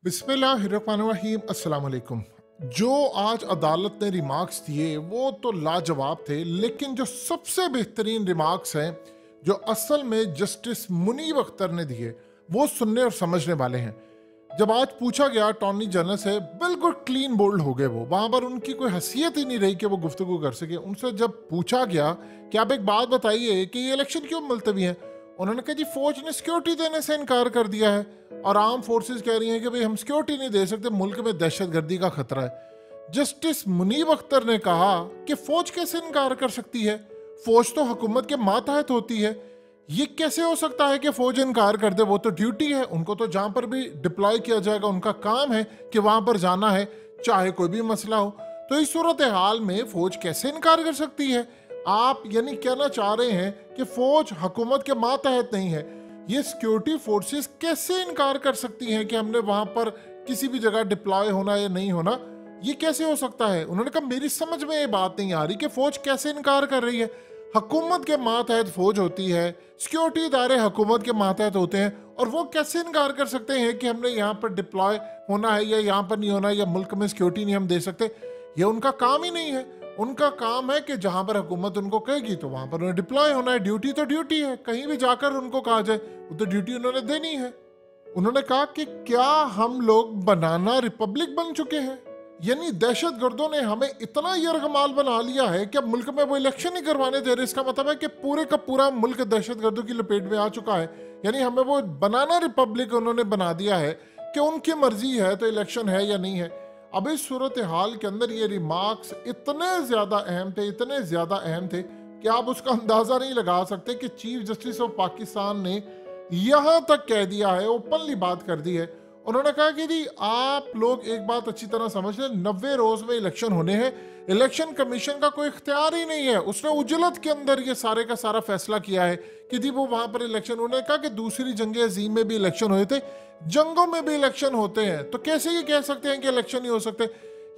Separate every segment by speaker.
Speaker 1: बिस्मिल्लाहिर्रहमानिर्रहीम अस्सलाम वालेकुम। जो आज अदालत ने रिमार्क्स दिए वो तो लाजवाब थे, लेकिन जो सबसे बेहतरीन रिमार्क्स हैं जो असल में जस्टिस मुनीब अख्तर ने दिए वो सुनने और समझने वाले हैं। जब आज पूछा गया अटॉर्नी जनरल से, बिल्कुल क्लीन बोल्ड हो गए वो, वहां पर उनकी कोई हैसियत ही नहीं रही कि वो गुफ्तगू कर सके। उनसे जब पूछा गया कि आप एक बात बताइए कि ये इलेक्शन क्यों मुलतवी है, उन्होंने कहा जी फौज ने सिक्योरिटी देने से इनकार कर दिया है और आर्म फोर्सेस कह रही हैं कि भाई हम सिक्योरिटी नहीं दे सकते, मुल्क में दहशतगर्दी का खतरा है। जस्टिस मुनीब अख्तर ने कहा कि फौज कैसे इनकार कर सकती है, फौज तो हुकूमत के मातहत होती है, ये कैसे हो सकता है कि फौज इनकार कर दे, वो तो ड्यूटी है, उनको तो जहां पर भी डिप्लॉय किया जाएगा उनका काम है कि वहां पर जाना है, चाहे कोई भी मसला हो। तो इस सूरत हाल में फौज कैसे इनकार कर सकती है? आप यानी कहना चाह रहे हैं कि फौज हुकूमत के मातहत नहीं है, ये सिक्योरिटी फोर्सेस कैसे इनकार कर सकती हैं कि हमने वहां पर किसी भी जगह डिप्लॉय होना या नहीं होना? ये कैसे हो सकता है? उन्होंने कहा मेरी समझ में ये बात नहीं आ रही कि फौज कैसे इनकार कर रही है। हुकूमत के मातहत फौज होती है, सिक्योरिटी इदारे हुकूमत के मातहत होते हैं, और वो कैसे इनकार कर सकते हैं कि हमने यहाँ पर डिप्लॉय होना है या यहाँ पर नहीं होना, या मुल्क में सिक्योरिटी नहीं हम दे सकते? ये उनका काम ही नहीं है। उनका काम है कि जहां पर हुकूमत उनको कहेगी तो वहां पर उन्हें डिप्लॉय होना है। ड्यूटी तो ड्यूटी है, कहीं भी जाकर उनको कहा जाए वो तो ड्यूटी उन्होंने देनी है। उन्होंने कहा कि क्या हम लोग बनाना रिपब्लिक बन चुके हैं? यानी दहशतगर्दों ने हमें इतना यरगमाल बना लिया है कि अब मुल्क में वो इलेक्शन ही करवाने दे रहे। इसका मतलब है कि पूरे का पूरा मुल्क दहशतगर्दों की लपेट में आ चुका है। यानी हमें वो बनाना रिपब्लिक उन्होंने बना दिया है कि उनकी मर्जी है तो इलेक्शन है या नहीं है। अब इस सूरत हाल के अंदर ये रिमार्क्स इतने ज्यादा अहम थे, इतने ज्यादा अहम थे कि आप उसका अंदाजा नहीं लगा सकते कि चीफ जस्टिस ऑफ पाकिस्तान ने यहां तक कह दिया है, ओपनली बात कर दी है। उन्होंने कहा कि जी आप लोग एक बात अच्छी तरह समझ लें, 90 रोज में इलेक्शन होने हैं, इलेक्शन कमीशन का कोई इख्तियार ही नहीं है। उसने उजलत के अंदर ये सारे का सारा फैसला किया है कि जी वो वहां पर इलेक्शन। उन्होंने कहा कि दूसरी जंग अजीम में भी इलेक्शन हुए थे, जंगों में भी इलेक्शन होते हैं, तो कैसे ये कह सकते हैं कि इलेक्शन नहीं हो सकते?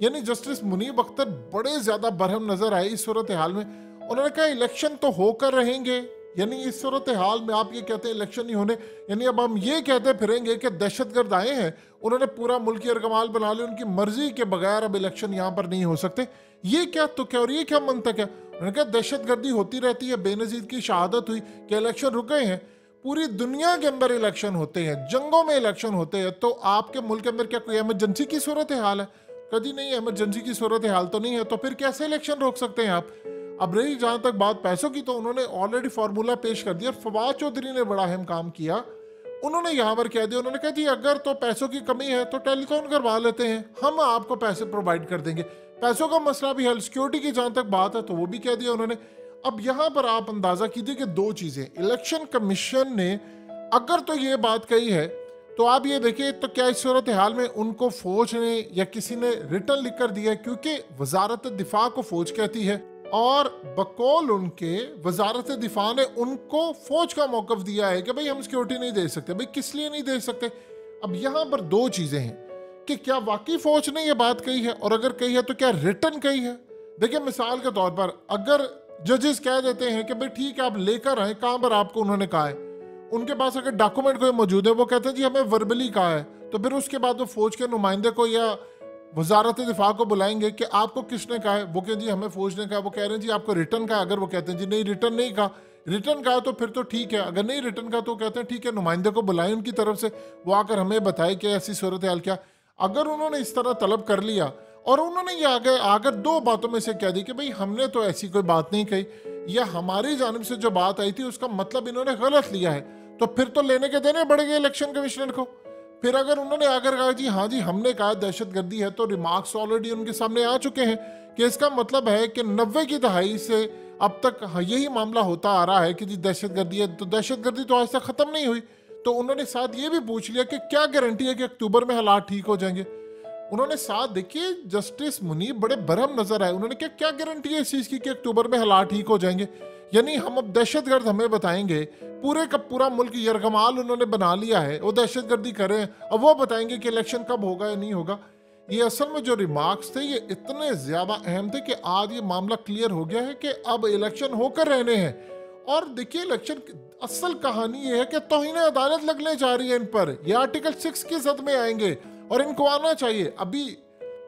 Speaker 1: यानी जस्टिस मुनीब अख्तर बड़े ज्यादा बरहम नजर आए इस सूरत हाल में। उन्होंने कहा इलेक्शन तो होकर रहेंगे, यानी इस सूरत हाल में आप ये कहते हैं इलेक्शन नहीं होने, यानी अब हम ये कहते फिरेंगे कि दहशतगर्द आए हैं, उन्होंने पूरा मुल्क अरगमाल बना लिया, उनकी मर्जी के बगैर अब इलेक्शन यहाँ पर नहीं हो सकते। ये क्या तो क्या, और ये क्या मंतक है? उन्होंने कहा दहशतगर्दी होती रहती है, बेनजीर की शहादत हुई कि इलेक्शन रुक गए हैं। पूरी दुनिया के अंदर इलेक्शन होते हैं, जंगों में इलेक्शन होते हैं, तो आपके मुल्क के अंदर क्या कोई इमरजेंसी की सूरत हाल है? कभी नहीं, इमरजेंसी की सूरत हाल तो नहीं है, तो फिर कैसे इलेक्शन रोक सकते हैं आप? अब रही जहां तक बात पैसों की, तो उन्होंने ऑलरेडी फार्मूला पेश कर दिया। फवाद चौधरी ने बड़ा अहम काम किया, उन्होंने यहां पर कह दिया, उन्होंने कहा जी अगर तो पैसों की कमी है तो टेलीथॉन करवा लेते हैं, हम आपको पैसे प्रोवाइड कर देंगे, पैसों का मसला भी हल। सिक्योरिटी की जहां तक बात है तो वो भी कह दिया उन्होंने। अब यहां पर आप अंदाजा कीजिए कि दो चीजें, इलेक्शन कमीशन ने अगर तो ये बात कही है तो आप ये देखिए, तो क्या इस सूरत हाल में उनको फौज ने या किसी ने रिटर्न लिख कर दिया है? क्योंकि वजारत दिफा को फौज कहती है और बकौल उनके वजारत दिफा ने उनको फौज का मौकफ दिया है कि भाई हम सिक्योरिटी नहीं दे सकते। भाई किस लिए नहीं दे सकते? अब यहां पर दो चीजें हैं कि क्या वाकई फौज ने यह बात कही है, और अगर कही है तो क्या रिटर्न कही है? देखिए मिसाल के तौर पर अगर जजेस कह देते हैं कि भाई ठीक है आप लेकर आए, कहां पर आपको उन्होंने कहा है, उनके पास अगर डॉक्यूमेंट कोई मौजूद है, वो कहते हैं जी हमें वर्बली कहा है, तो फिर उसके बाद वो फौज के नुमाइंदे को या वजारत दिफा को बुलाएंगे कि आपको किसने कहा है, वो कहें जी हमें फौज ने कहा, वो कह रहे हैं जी आपको रिटर्न का। अगर वो कहते हैं जी नहीं रिटर्न नहीं कहा, रिटर्न कहा तो फिर तो ठीक है, अगर नहीं रिटर्न कहा तो कहते हैं ठीक है नुमाइंदे को बुलाएं उनकी तरफ से, वो आकर हमें बताए कि ऐसी सूरत हाल क्या। अगर उन्होंने इस तरह तलब कर लिया और उन्होंने ये आगे आकर दो बातों में से कह दी कि भाई हमने तो ऐसी कोई बात नहीं कही, या हमारी जानिब से जो बात आई थी उसका मतलब इन्होंने गलत लिया है, तो फिर तो लेने के देने पड़ेंगे इलेक्शन कमिश्नर को। फिर अगर उन्होंने आकर कहा जी हाँ जी हमने कहा दहशतगर्दी है, तो रिमार्क्स ऑलरेडी उनके सामने आ चुके हैं कि इसका मतलब है कि 90 की दहाई से अब तक यही मामला होता आ रहा है कि जी दहशतगर्दी है, तो दहशतगर्दी तो आज तक खत्म नहीं हुई। तो उन्होंने साथ ये भी पूछ लिया कि क्या गारंटी है कि अक्टूबर में हालात ठीक हो जाएंगे। उन्होंने साथ, देखिए जस्टिस मुनीब बड़े बरहम नजर आए, उन्होंने क्या क्या गारंटी है इस चीज की कि अक्टूबर में हालात ठीक हो जाएंगे? यानी हम अब दहशतगर्द हमें बताएंगे, पूरे का पूरा मुल्क यरगमाल उन्होंने बना लिया है, वो दहशतगर्दी कर रहे हैं, अब वो बताएंगे कि इलेक्शन कब होगा या नहीं होगा? ये असल में जो रिमार्क्स थे ये इतने ज्यादा अहम थे कि आज ये मामला क्लियर हो गया है कि अब इलेक्शन होकर रहने हैं। और देखिए इलेक्शन असल कहानी ये है कि तौहीन अदालत लगने जा रही है इन पर, ये आर्टिकल 6 की जद में आएंगे। और इनको आना चाहिए। अभी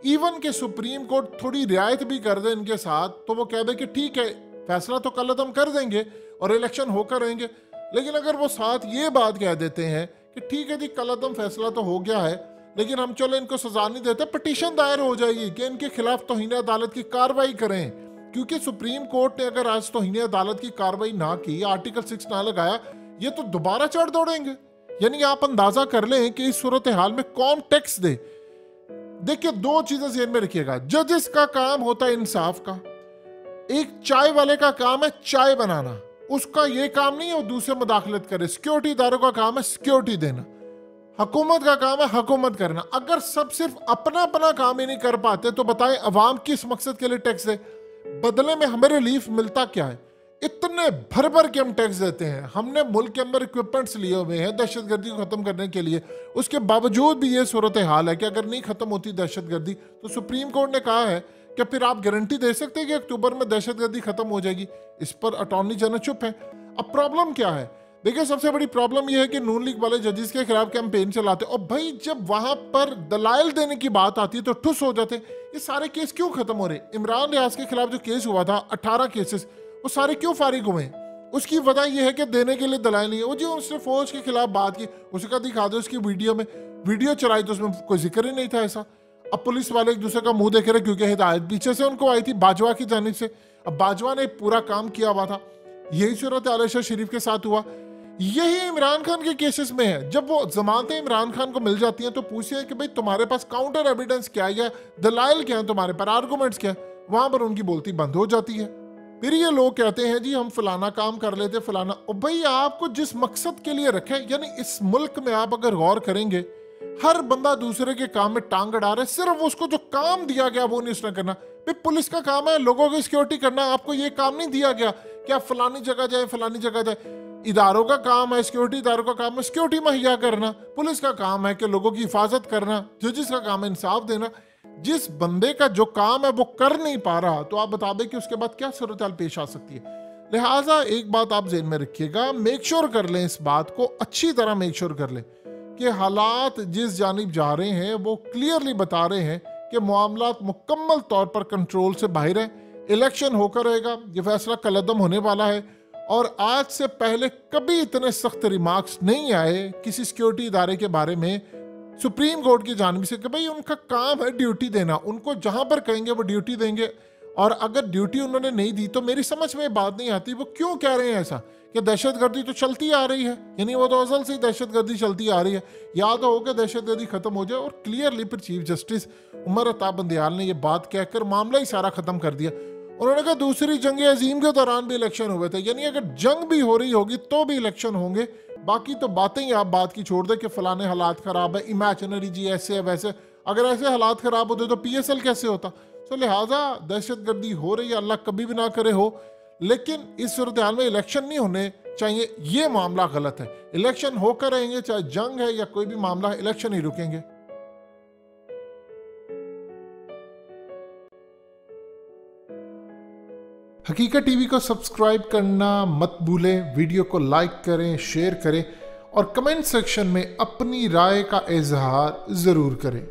Speaker 1: इवन के सुप्रीम कोर्ट थोड़ी रियायत भी कर दे इनके साथ, तो वो कह दे कि ठीक है फैसला तो कल हम कर देंगे और इलेक्शन होकर रहेंगे। लेकिन अगर वो साथ ये बात कह देते हैं कि ठीक है जी कल फैसला तो हो गया है, लेकिन हम चलो इनको सजा नहीं देते, पिटीशन दायर हो जाएगी कि इनके खिलाफ तौहीन अदालत की कार्रवाई करें। क्योंकि सुप्रीम कोर्ट ने अगर आज तौहीन अदालत की कार्रवाई ना की, आर्टिकल 6 ना लगाया, ये तो दोबारा चढ़ दौड़ेंगे। यानी आप अंदाजा कर लें कि इस सूरत हाल में कौन टैक्स दे। देखिए दो चीजें ज़हन में रखिएगा, जजेस का काम होता है इंसाफ का, एक चाय वाले का काम है चाय बनाना, उसका ये काम नहीं है वो दूसरे मुदाखलत करे। सिक्योरिटी इदारों का काम है सिक्योरिटी देना, हुकूमत का काम है हुकूमत करना। अगर सब सिर्फ अपना अपना काम ही नहीं कर पाते तो बताएं अवाम किस मकसद के लिए टैक्स दे? बदले में हमें रिलीफ मिलता क्या है? इतने भर भर के हम टैक्स देते हैं। हमने मुल्क के अंदर इक्विपमेंट्स लिए हुए हैं दहशतगर्दी को खत्म करने के लिए, उसके बावजूद भी ये सूरत हाल है कि अगर नहीं खत्म होती दहशतगर्दी तो सुप्रीम कोर्ट ने कहा है कि फिर आप गारंटी दे सकते हैं कि अक्टूबर में दहशतगर्दी खत्म हो जाएगी। इस पर अटॉर्नी जनरल चुप है। अब प्रॉब्लम क्या है? देखिए सबसे बड़ी प्रॉब्लम यह है कि नून लीग वाले जजेस के खिलाफ कैंपेन चलाते और भाई जब वहां पर दलाइल देने की बात आती है तो ठुस हो जाते। ये सारे केस क्यों खत्म हो रहे? इमरान रियाज के खिलाफ जो केस हुआ था 18 केसेस, वो सारे क्यों फारिग हुए? उसकी वजह यह है कि देने के लिए दलाइल नहीं है। वो जी उसने फौज के खिलाफ बात की, उसका दिखा दो उसकी वीडियो में, वीडियो चलाई तो उसमें कोई जिक्र ही नहीं था ऐसा। अब पुलिस वाले एक दूसरे का मुंह देख रहे क्योंकि हिदायत पीछे से उनको आई थी बाजवा की जानिब से। अब बाजवा ने पूरा काम किया हुआ था। यही सूरत आलिशा शरीफ के साथ हुआ, यही इमरान खान के केसेस में है। जब वो जमानतें इमरान खान को मिल जाती हैं तो पूछते हैं कि भाई तुम्हारे पास काउंटर एविडेंस क्या है, दलाइल क्या है, तुम्हारे पर आर्गुमेंट्स क्या है, वहां पर उनकी बोलती बंद हो जाती है। फिर ये लोग कहते हैं जी हम फलाना काम कर लेते फलाना। और भाई आपको जिस मकसद के लिए रखे, यानी इस मुल्क में आप अगर गौर करेंगे हर बंदा दूसरे के काम में टांग अड़ा रहा है, सिर्फ उसको जो काम दिया गया वो नहीं उसने करना। भाई पुलिस का काम है लोगों की सिक्योरिटी करना, आपको ये काम नहीं दिया गया कि आप फलानी जगह जाए फलानी जगह जाए। इदारों का काम है, सिक्योरिटी इदारों का काम है सिक्योरिटी मुहैया करना, पुलिस का काम है कि लोगों की हिफाजत करना, जजेस का काम है इंसाफ देना। जिस बंदे का जो काम है वो कर नहीं पा रहा तो आप बता दें कि उसके बाद क्या सूरत हाल पेश आ सकती है। लिहाजा एक बात आप ज़हन में रखिएगा, मेक श्योर कर लें, इस बात को अच्छी तरह मेक श्योर कर लें कि हालात जिस जानिब जा रहे हैं वो क्लियरली बता रहे हैं कि मामलात मुकम्मल तौर पर कंट्रोल से बाहर है। इलेक्शन होकर रहेगा, ये फैसला कलअदम होने वाला है। और आज से पहले कभी इतने सख्त रिमार्क्स नहीं आए किसी सिक्योरिटी इदारे के बारे में सुप्रीम कोर्ट की जानिब से कि भाई उनका काम है ड्यूटी देना, उनको जहां पर कहेंगे वो ड्यूटी देंगे। और अगर ड्यूटी उन्होंने नहीं दी तो मेरी समझ में बात नहीं आती वो क्यों कह रहे हैं ऐसा कि दहशतगर्दी तो चलती आ रही है, यानी वो तो असल से ही दहशतगर्दी चलती आ रही है। या तो हो कि दहशतगर्दी खत्म हो जाए। और क्लियरली फिर चीफ जस्टिस उमर अताब बंदियाल ने यह बात कहकर मामला ही सारा खत्म कर दिया। उन्होंने कहा दूसरी जंग अजीम के दौरान भी इलेक्शन हुए थे, यानी अगर जंग भी हो रही होगी तो भी इलेक्शन होंगे। बाकी तो बातें ही आप बात की छोड़ दे कि फलाने हालात खराब है, इमेजिनरी जी ऐसे है वैसे। अगर ऐसे हालात खराब होते तो PSL कैसे होता? तो लिहाजा दहशतगर्दी हो रही है, अल्लाह कभी भी ना करे हो, लेकिन इस सूरत हाल में इलेक्शन नहीं होने चाहिए, ये मामला गलत है। इलेक्शन होकर रहेंगे, चाहे जंग है या कोई भी मामला है, इलेक्शन ही रुकेंगे। हकीकत टीवी को सब्सक्राइब करना मत भूलें, वीडियो को लाइक करें, शेयर करें और कमेंट सेक्शन में अपनी राय का इजहार ज़रूर करें।